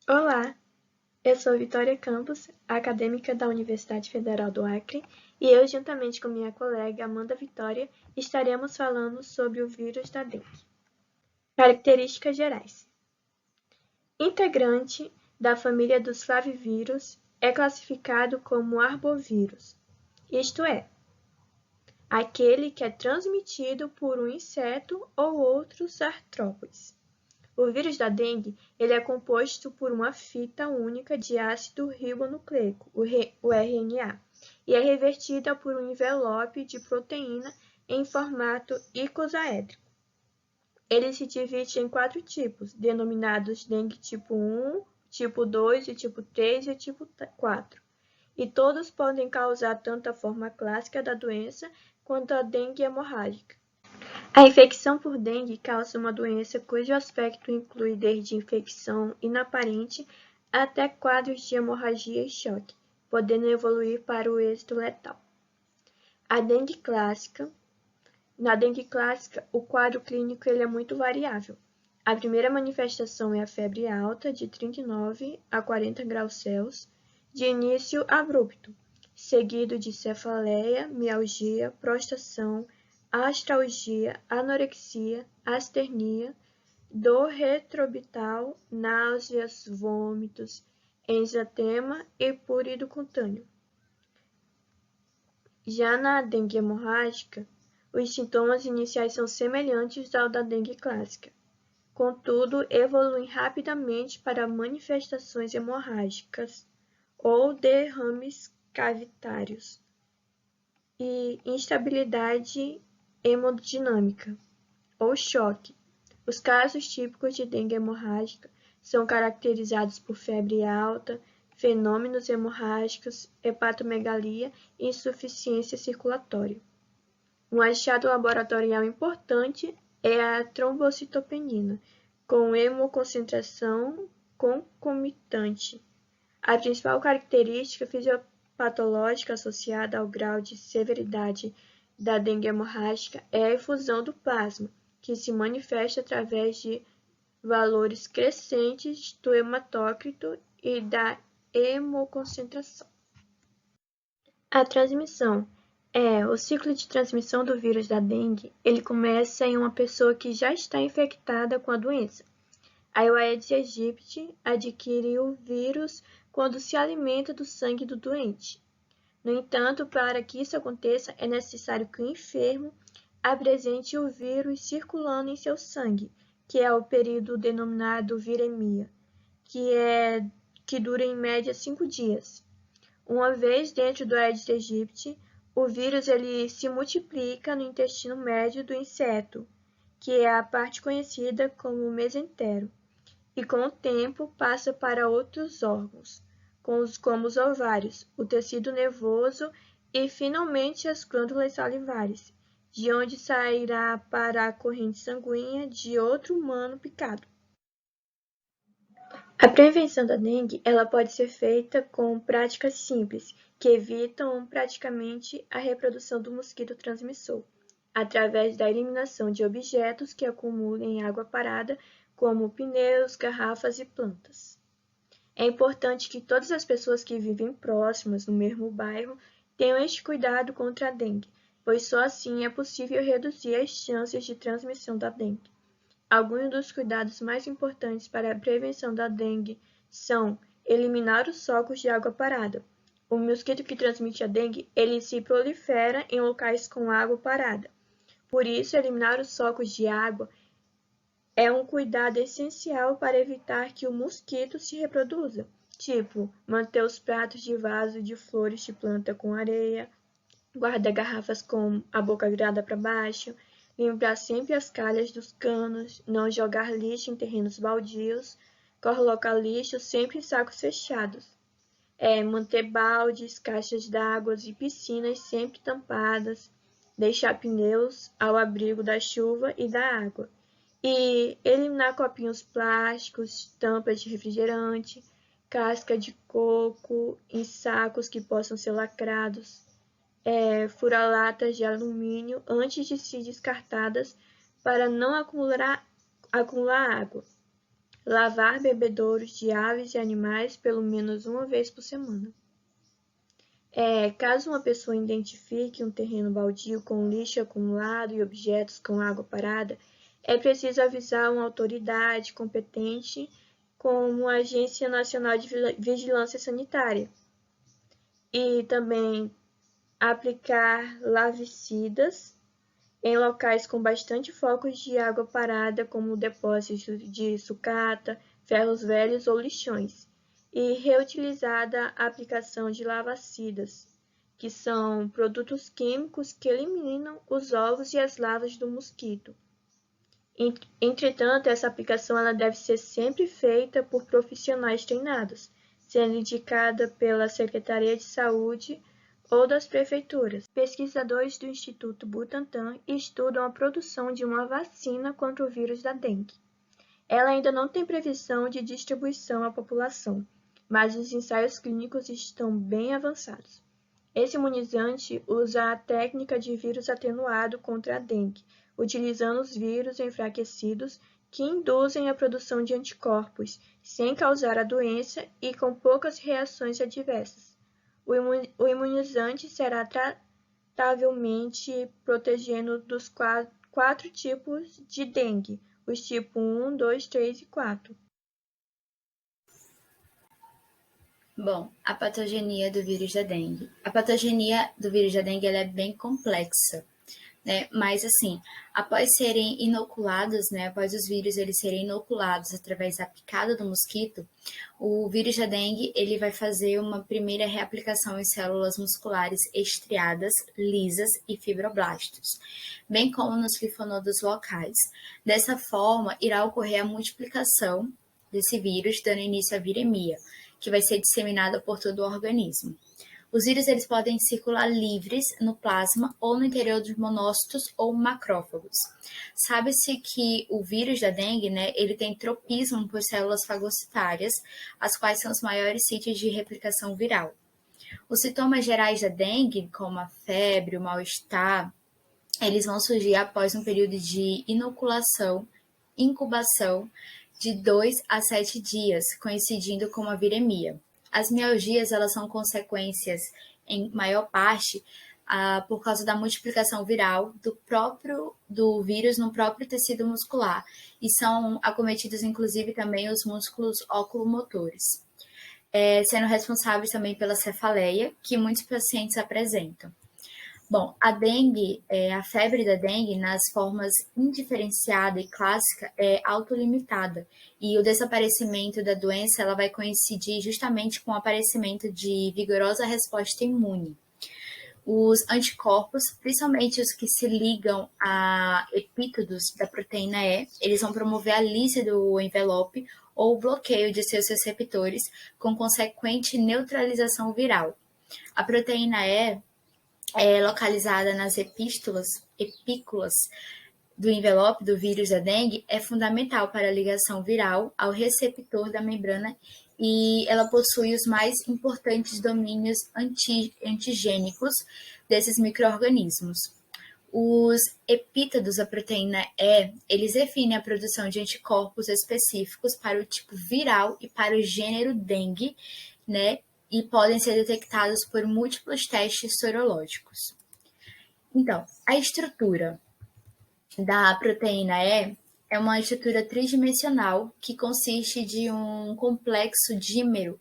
Olá, eu sou Vitória Campos, acadêmica da Universidade Federal do Acre, e eu, juntamente com minha colega Amanda Vitória, estaremos falando sobre o vírus da dengue. Características gerais. Integrante da família dos flavivírus, é classificado como arbovírus, isto é, aquele que é transmitido por um inseto ou outros artrópodes. O vírus da dengue ele é composto por uma fita única de ácido ribonucleico, o RNA, e é revertida por um envelope de proteína em formato icosaédrico. Ele se divide em 4 tipos, denominados dengue tipo 1, tipo 2, e tipo 3 e tipo 4, e todos podem causar tanto a forma clássica da doença quanto a dengue hemorrágica. A infecção por dengue causa uma doença cujo aspecto inclui desde infecção inaparente até quadros de hemorragia e choque, podendo evoluir para o êxito letal. A dengue clássica. Na dengue clássica, o quadro clínico ele é muito variável. A primeira manifestação é a febre alta, de 39 a 40 graus Celsius, de início abrupto, seguido de cefaleia, mialgia, prostração, astralgia, anorexia, asternia, dor retroorbital, náuseas, vômitos, enzatema e prurido cutâneo. Já na dengue hemorrágica, os sintomas iniciais são semelhantes ao da dengue clássica. Contudo, evoluem rapidamente para manifestações hemorrágicas ou derrames cavitários e instabilidade hemodinâmica ou choque. Os casos típicos de dengue hemorrágica são caracterizados por febre alta, fenômenos hemorrágicos, hepatomegalia e insuficiência circulatória. Um achado laboratorial importante é a trombocitopenina, com hemoconcentração concomitante. A principal característica fisiopatológica associada ao grau de severidade da dengue hemorrágica é a efusão do plasma, que se manifesta através de valores crescentes do hematócrito e da hemoconcentração. A transmissão. O ciclo de transmissão do vírus da dengue, ele começa em uma pessoa que já está infectada com a doença. A Aedes aegypti adquire o vírus quando se alimenta do sangue do doente. No entanto, para que isso aconteça, é necessário que o enfermo apresente o vírus circulando em seu sangue, que é o período denominado viremia, que dura em média 5 dias. Uma vez dentro do Aedes aegypti, o vírus ele se multiplica no intestino médio do inseto, que é a parte conhecida como mesentero, e com o tempo passa para outros órgãos, como os ovários, o tecido nervoso e finalmente as glândulas salivares, de onde sairá para a corrente sanguínea de outro humano picado. A prevenção da dengue ela pode ser feita com práticas simples, que evitam praticamente a reprodução do mosquito transmissor, através da eliminação de objetos que acumulem água parada, como pneus, garrafas e plantas. É importante que todas as pessoas que vivem próximas no mesmo bairro tenham este cuidado contra a dengue, pois só assim é possível reduzir as chances de transmissão da dengue. Alguns dos cuidados mais importantes para a prevenção da dengue são eliminar os focos de água parada. O mosquito que transmite a dengue, ele se prolifera em locais com água parada. Por isso, eliminar os focos de água é um cuidado essencial para evitar que o mosquito se reproduza. Tipo, manter os pratos de vaso de flores de planta com areia, guardar garrafas com a boca virada para baixo, limpar sempre as calhas dos canos, não jogar lixo em terrenos baldios, colocar lixo sempre em sacos fechados. Manter baldes, caixas d'água e piscinas sempre tampadas, deixar pneus ao abrigo da chuva e da água. E eliminar copinhos plásticos, tampas de refrigerante, casca de coco em sacos que possam ser lacrados. Furar latas de alumínio antes de ser descartadas para não acumular água. lavar bebedouros de aves e animais pelo menos uma vez por semana. Caso uma pessoa identifique um terreno baldio com lixo acumulado e objetos com água parada, é preciso avisar uma autoridade competente, como a Agência Nacional de Vigilância Sanitária, e também aplicar larvicidas em locais com bastante focos de água parada, como depósitos de sucata, ferros velhos ou lixões, e reutilizada a aplicação de larvacidas, que são produtos químicos que eliminam os ovos e as larvas do mosquito. Entretanto, essa aplicação ela deve ser sempre feita por profissionais treinados, sendo indicada pela Secretaria de Saúde ou das prefeituras. Pesquisadores do Instituto Butantan estudam a produção de uma vacina contra o vírus da dengue. Ela ainda não tem previsão de distribuição à população, mas os ensaios clínicos estão bem avançados. Esse imunizante usa a técnica de vírus atenuado contra a dengue, utilizando os vírus enfraquecidos que induzem a produção de anticorpos, sem causar a doença e com poucas reações adversas. O imunizante será tratavelmente protegendo dos quatro tipos de dengue, os tipos 1, 2, 3 e 4. Bom, a patogenia do vírus da dengue. A patogenia do vírus da dengue ela é bem complexa, né? Mas assim, após serem inoculados, né? Após os vírus eles serem inoculados através da picada do mosquito, o vírus da dengue ele vai fazer uma primeira reaplicação em células musculares estriadas, lisas e fibroblastos, bem como nos linfonodos locais. Dessa forma, irá ocorrer a multiplicação desse vírus, dando início à viremia, que vai ser disseminada por todo o organismo. Os vírus eles podem circular livres no plasma ou no interior dos monócitos ou macrófagos. Sabe-se que o vírus da dengue, né, ele tem tropismo por células fagocitárias, as quais são os maiores sítios de replicação viral. Os sintomas gerais da dengue, como a febre, o mal-estar, eles vão surgir após um período de inoculação, incubação, de 2 a 7 dias, coincidindo com a viremia. As mialgias elas são consequências, em maior parte, por causa da multiplicação viral do vírus no próprio tecido muscular, e são acometidos inclusive também os músculos oculomotores, sendo responsáveis também pela cefaleia, que muitos pacientes apresentam. Bom, a febre da dengue, nas formas indiferenciada e clássica, é autolimitada, e o desaparecimento da doença ela vai coincidir justamente com o aparecimento de vigorosa resposta imune. Os anticorpos, principalmente os que se ligam a epítodos da proteína E, eles vão promover a lise do envelope ou o bloqueio de seus receptores, com consequente neutralização viral. A proteína E localizada nas epículas do envelope do vírus da dengue é fundamental para a ligação viral ao receptor da membrana e ela possui os mais importantes domínios antigênicos desses micro-organismos. Os epítodos da proteína E, eles definem a produção de anticorpos específicos para o tipo viral e para o gênero dengue, né? E podem ser detectados por múltiplos testes sorológicos. Então, a estrutura da proteína E é uma estrutura tridimensional que consiste de um complexo dímero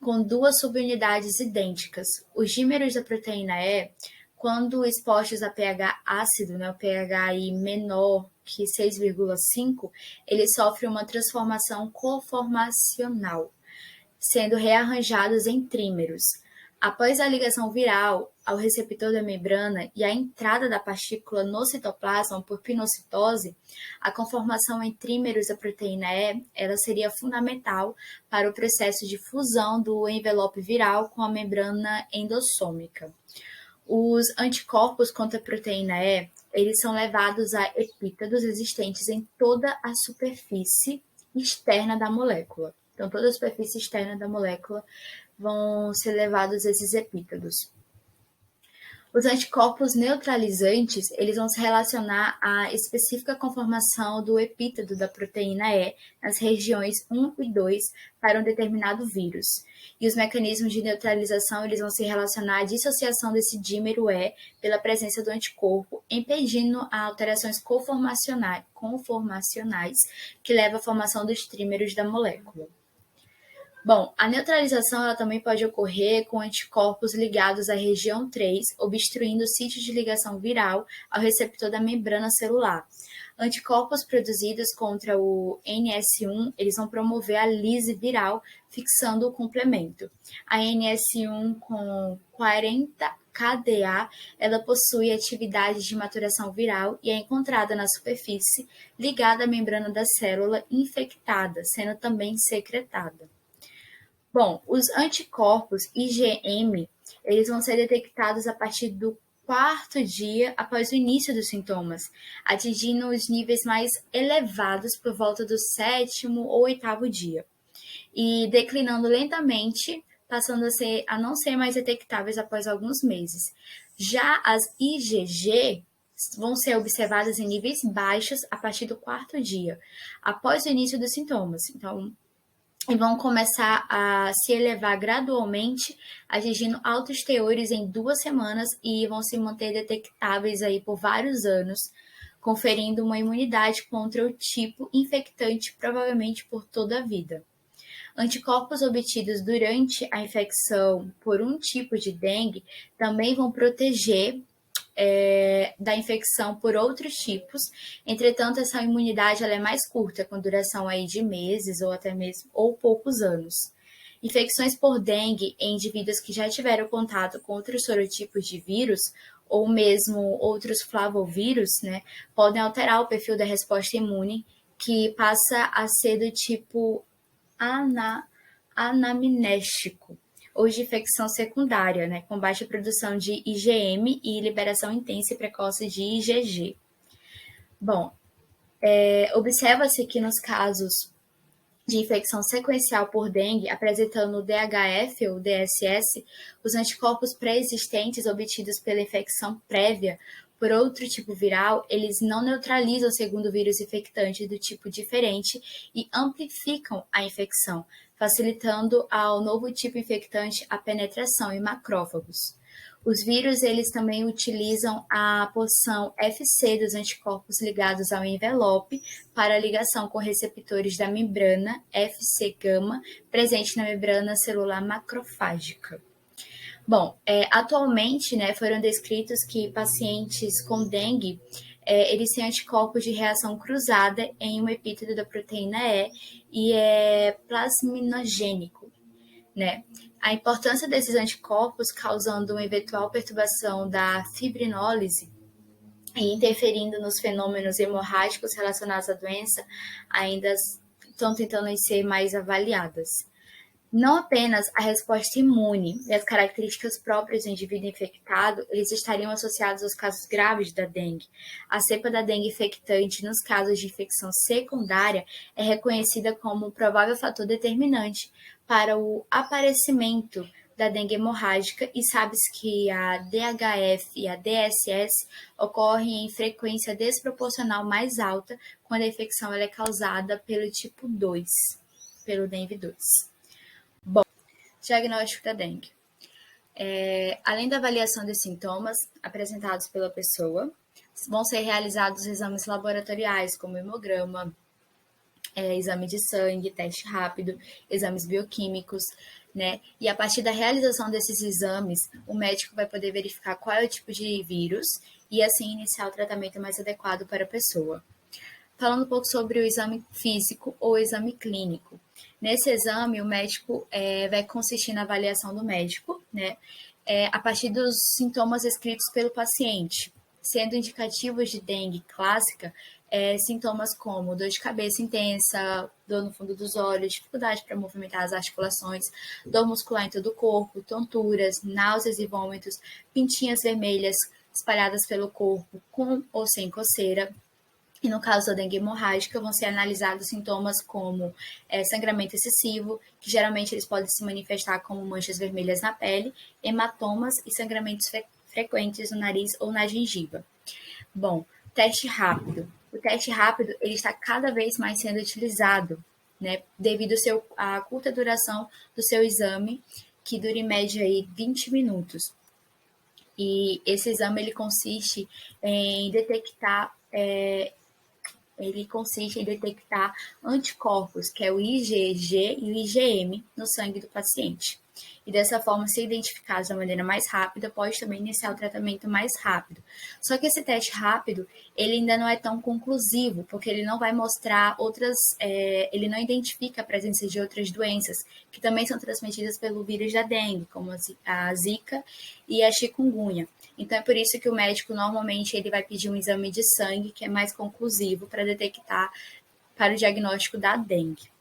com duas subunidades idênticas. Os dímeros da proteína E, quando expostos a pH ácido, né, o pH aí menor que 6,5, eles sofrem uma transformação conformacional, sendo rearranjados em trímeros. Após a ligação viral ao receptor da membrana e a entrada da partícula no citoplasma por pinocitose, a conformação em trímeros da proteína E ela seria fundamental para o processo de fusão do envelope viral com a membrana endossômica. Os anticorpos contra a proteína E, eles são levados a epítodos existentes em toda a superfície externa da molécula. Então, toda a superfície externa da molécula vão ser levados esses epítodos. Os anticorpos neutralizantes, eles vão se relacionar à específica conformação do epíteto da proteína E nas regiões 1 e 2 para um determinado vírus. E os mecanismos de neutralização, eles vão se relacionar à dissociação desse dímero E pela presença do anticorpo, impedindo alterações conformacionais que levam à formação dos trímeros da molécula. Bom, a neutralização ela também pode ocorrer com anticorpos ligados à região 3, obstruindo o sítio de ligação viral ao receptor da membrana celular. Anticorpos produzidos contra o NS1, eles vão promover a lise viral, fixando o complemento. A NS1 com 40 KDA, ela possui atividade de maturação viral e é encontrada na superfície ligada à membrana da célula infectada, sendo também secretada. Bom, os anticorpos IgM, eles vão ser detectados a partir do 4º dia após o início dos sintomas, atingindo os níveis mais elevados por volta do 7º ou 8º dia, e declinando lentamente, passando a não ser mais detectáveis após alguns meses. Já as IgG vão ser observadas em níveis baixos a partir do 4º dia, após o início dos sintomas. Então, e vão começar a se elevar gradualmente, atingindo altos teores em 2 semanas e vão se manter detectáveis aí por vários anos, conferindo uma imunidade contra o tipo infectante, provavelmente por toda a vida. Anticorpos obtidos durante a infecção por um tipo de dengue também vão proteger da infecção por outros tipos. Entretanto, essa imunidade ela é mais curta, com duração aí de meses ou até mesmo ou poucos anos. Infecções por dengue em indivíduos que já tiveram contato com outros sorotipos de vírus ou mesmo outros flavovírus, né, podem alterar o perfil da resposta imune, que passa a ser do tipo anamnéstico, ou de infecção secundária, né, com baixa produção de IgM e liberação intensa e precoce de IgG. Bom, observa-se que nos casos de infecção sequencial por dengue, apresentando o DHF ou DSS, os anticorpos pré-existentes obtidos pela infecção prévia por outro tipo viral, eles não neutralizam o segundo vírus infectante do tipo diferente e amplificam a infecção, facilitando ao novo tipo infectante a penetração em macrófagos. Os vírus, eles também utilizam a porção Fc dos anticorpos ligados ao envelope para a ligação com receptores da membrana Fc-gama presente na membrana celular macrofágica. Bom, atualmente, né, foram descritos que pacientes com dengue, eles têm anticorpos de reação cruzada em um epíteto da proteína E é plasminogênico, né? A importância desses anticorpos causando uma eventual perturbação da fibrinólise e interferindo nos fenômenos hemorrágicos relacionados à doença ainda estão tentando ser mais avaliadas. Não apenas a resposta imune e as características próprias do indivíduo infectado, eles estariam associados aos casos graves da dengue. A cepa da dengue infectante nos casos de infecção secundária é reconhecida como um provável fator determinante para o aparecimento da dengue hemorrágica e sabe-se que a DHF e a DSS ocorrem em frequência desproporcional mais alta quando a infecção é causada pelo tipo 2, pelo dengue 2. Diagnóstico da dengue. Além da avaliação dos sintomas apresentados pela pessoa, vão ser realizados exames laboratoriais, como hemograma, exame de sangue, teste rápido, exames bioquímicos, né? E a partir da realização desses exames, o médico vai poder verificar qual é o tipo de vírus e assim iniciar o tratamento mais adequado para a pessoa. Falando um pouco sobre o exame físico ou exame clínico. Nesse exame, o médico vai consistir na avaliação do médico, né, a partir dos sintomas descritos pelo paciente, sendo indicativos de dengue clássica, sintomas como dor de cabeça intensa, dor no fundo dos olhos, dificuldade para movimentar as articulações, dor muscular em todo o corpo, tonturas, náuseas e vômitos, pintinhas vermelhas espalhadas pelo corpo, com ou sem coceira. E no caso da dengue hemorrágica, vão ser analisados sintomas como sangramento excessivo, que geralmente eles podem se manifestar como manchas vermelhas na pele, hematomas e sangramentos frequentes no nariz ou na gengiva. Bom, teste rápido. O teste rápido ele está cada vez mais sendo utilizado, né, devido à curta duração do seu exame, que dura em média aí 20 minutos. E esse exame ele consiste em detectar anticorpos, que é o IgG e o IgM, no sangue do paciente. E dessa forma, se identificados da maneira mais rápida, pode também iniciar o tratamento mais rápido. Só que esse teste rápido, ele ainda não é tão conclusivo, porque ele não vai mostrar ele não identifica a presença de outras doenças, que também são transmitidas pelo vírus da dengue, como a zika e a chikungunya. Então, é por isso que o médico, normalmente, ele vai pedir um exame de sangue, que é mais conclusivo, para detectar para o diagnóstico da dengue.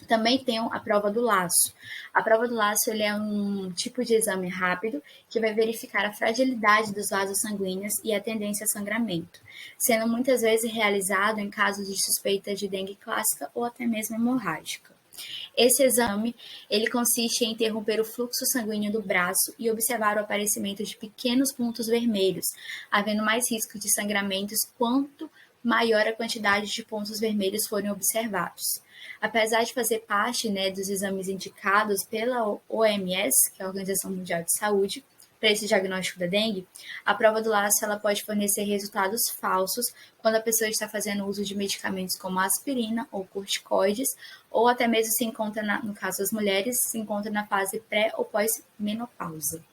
Também tem a prova do laço. A prova do laço ele é um tipo de exame rápido que vai verificar a fragilidade dos vasos sanguíneos e a tendência a sangramento, sendo muitas vezes realizado em casos de suspeita de dengue clássica ou até mesmo hemorrágica. Esse exame ele consiste em interromper o fluxo sanguíneo do braço e observar o aparecimento de pequenos pontos vermelhos, havendo mais risco de sangramentos quanto maior a quantidade de pontos vermelhos forem observados. Apesar de fazer parte, né, dos exames indicados pela OMS, que é a Organização Mundial de Saúde, para esse diagnóstico da dengue, a prova do laço ela pode fornecer resultados falsos quando a pessoa está fazendo uso de medicamentos como aspirina ou corticoides, ou até mesmo se encontra, no caso das mulheres, se encontra na fase pré ou pós-menopausa.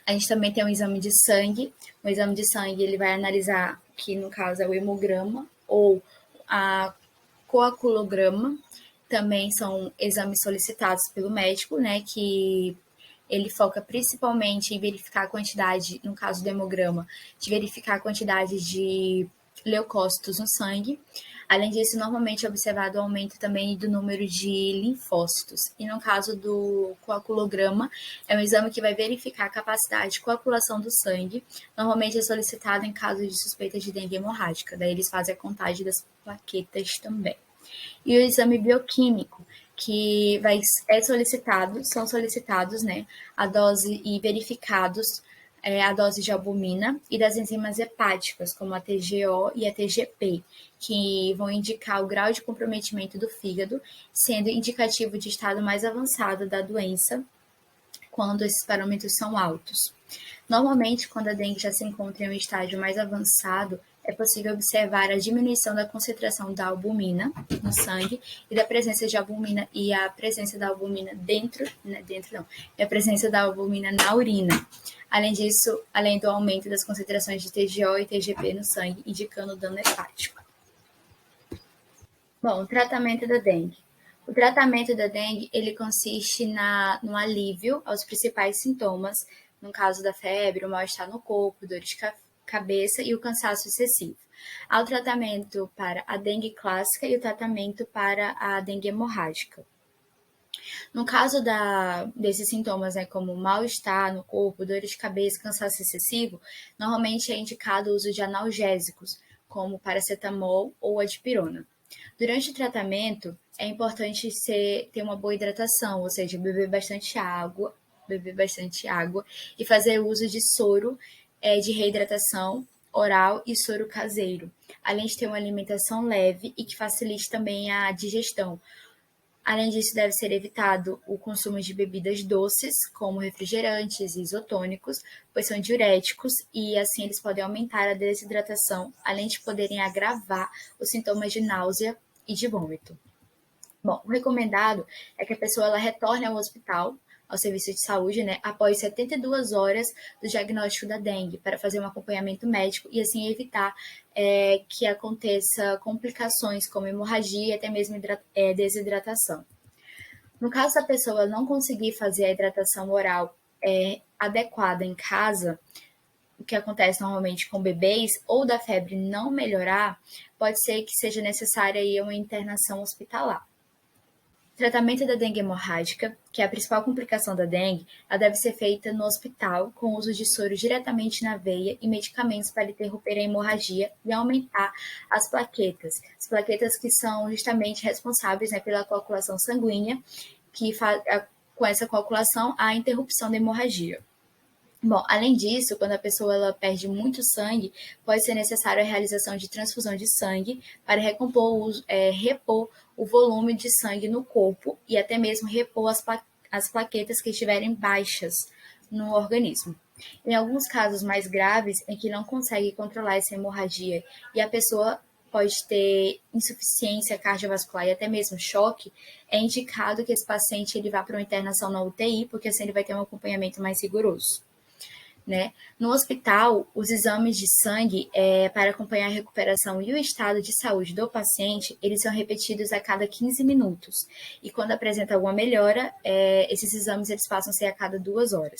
A gente também tem um exame de sangue. O exame de sangue ele vai analisar, que no caso é o hemograma ou a coagulograma. Também são exames solicitados pelo médico, né, que ele foca principalmente em verificar a quantidade, no caso do hemograma, de verificar a quantidade de leucócitos no sangue. Além disso, normalmente é observado o aumento também do número de linfócitos. E no caso do coagulograma, é um exame que vai verificar a capacidade de coagulação do sangue. Normalmente é solicitado em caso de suspeita de dengue hemorrágica. Daí eles fazem a contagem das plaquetas também. E o exame bioquímico, que são solicitados, né, a dose e verificados a dose de albumina e das enzimas hepáticas, como a TGO e a TGP, que vão indicar o grau de comprometimento do fígado, sendo indicativo de estado mais avançado da doença, quando esses parâmetros são altos. Normalmente, quando a dengue já se encontra em um estágio mais avançado, é possível observar a diminuição da concentração da albumina no sangue e da presença de albumina e a presença da albumina a presença da albumina na urina. Além disso, além do aumento das concentrações de TGO e TGP no sangue, indicando dano hepático. Bom, o tratamento da dengue. O tratamento da dengue, ele consiste no alívio aos principais sintomas, no caso da febre, o mal-estar no corpo, dor de cabeça e o cansaço excessivo. Há o tratamento para a dengue clássica e o tratamento para a dengue hemorrágica. No caso desses sintomas, né, como mal-estar no corpo, dor de cabeça, cansaço excessivo, normalmente é indicado o uso de analgésicos, como paracetamol ou a dipirona. Durante o tratamento, é importante ter uma boa hidratação, ou seja, beber bastante água e fazer uso de soro de reidratação oral e soro caseiro, além de ter uma alimentação leve e que facilite também a digestão. Além disso, deve ser evitado o consumo de bebidas doces, como refrigerantes e isotônicos, pois são diuréticos e assim eles podem aumentar a desidratação, além de poderem agravar os sintomas de náusea e de vômito. Bom, o recomendado é que a pessoa ela retorne ao hospital, ao serviço de saúde, né, após 72 horas do diagnóstico da dengue, para fazer um acompanhamento médico e assim evitar que aconteça complicações como hemorragia e até mesmo desidratação. No caso da pessoa não conseguir fazer a hidratação oral adequada em casa, o que acontece normalmente com bebês, ou da febre não melhorar, pode ser que seja necessária aí uma internação hospitalar. O tratamento da dengue hemorrágica, que é a principal complicação da dengue, ela deve ser feita no hospital com uso de soro diretamente na veia e medicamentos para interromper a hemorragia e aumentar as plaquetas. As plaquetas que são justamente responsáveis, né, pela coagulação sanguínea, que com essa coagulação há a interrupção da hemorragia. Bom, além disso, quando a pessoa ela perde muito sangue, pode ser necessário a realização de transfusão de sangue para repor o volume de sangue no corpo e até mesmo repor as plaquetas que estiverem baixas no organismo. Em alguns casos mais graves, em que não consegue controlar essa hemorragia e a pessoa pode ter insuficiência cardiovascular e até mesmo choque, é indicado que esse paciente ele vá para uma internação na UTI, porque assim ele vai ter um acompanhamento mais rigoroso. Né? No hospital, os exames de sangue para acompanhar a recuperação e o estado de saúde do paciente, eles são repetidos a cada 15 minutos. E quando apresenta alguma melhora, esses exames eles passam a ser a cada 2 horas.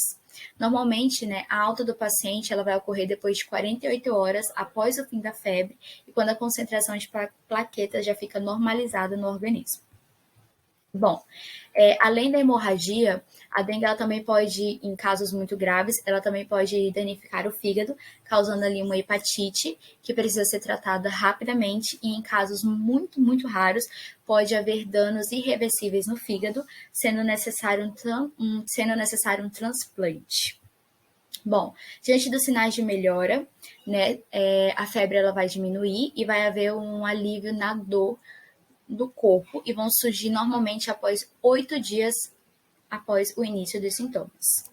Normalmente, né, a alta do paciente ela vai ocorrer depois de 48 horas após o fim da febre e quando a concentração de plaquetas já fica normalizada no organismo. Bom, além da hemorragia, a dengue ela também pode, em casos muito graves, ela também pode danificar o fígado, causando ali uma hepatite que precisa ser tratada rapidamente e em casos muito, muito raros pode haver danos irreversíveis no fígado, sendo necessário um transplante. Bom, diante dos sinais de melhora, né, a febre ela vai diminuir e vai haver um alívio na dor do corpo e vão surgir normalmente após 8 dias após o início dos sintomas.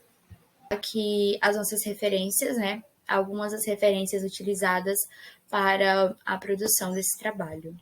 Aqui as nossas referências, né? Algumas das referências utilizadas para a produção desse trabalho.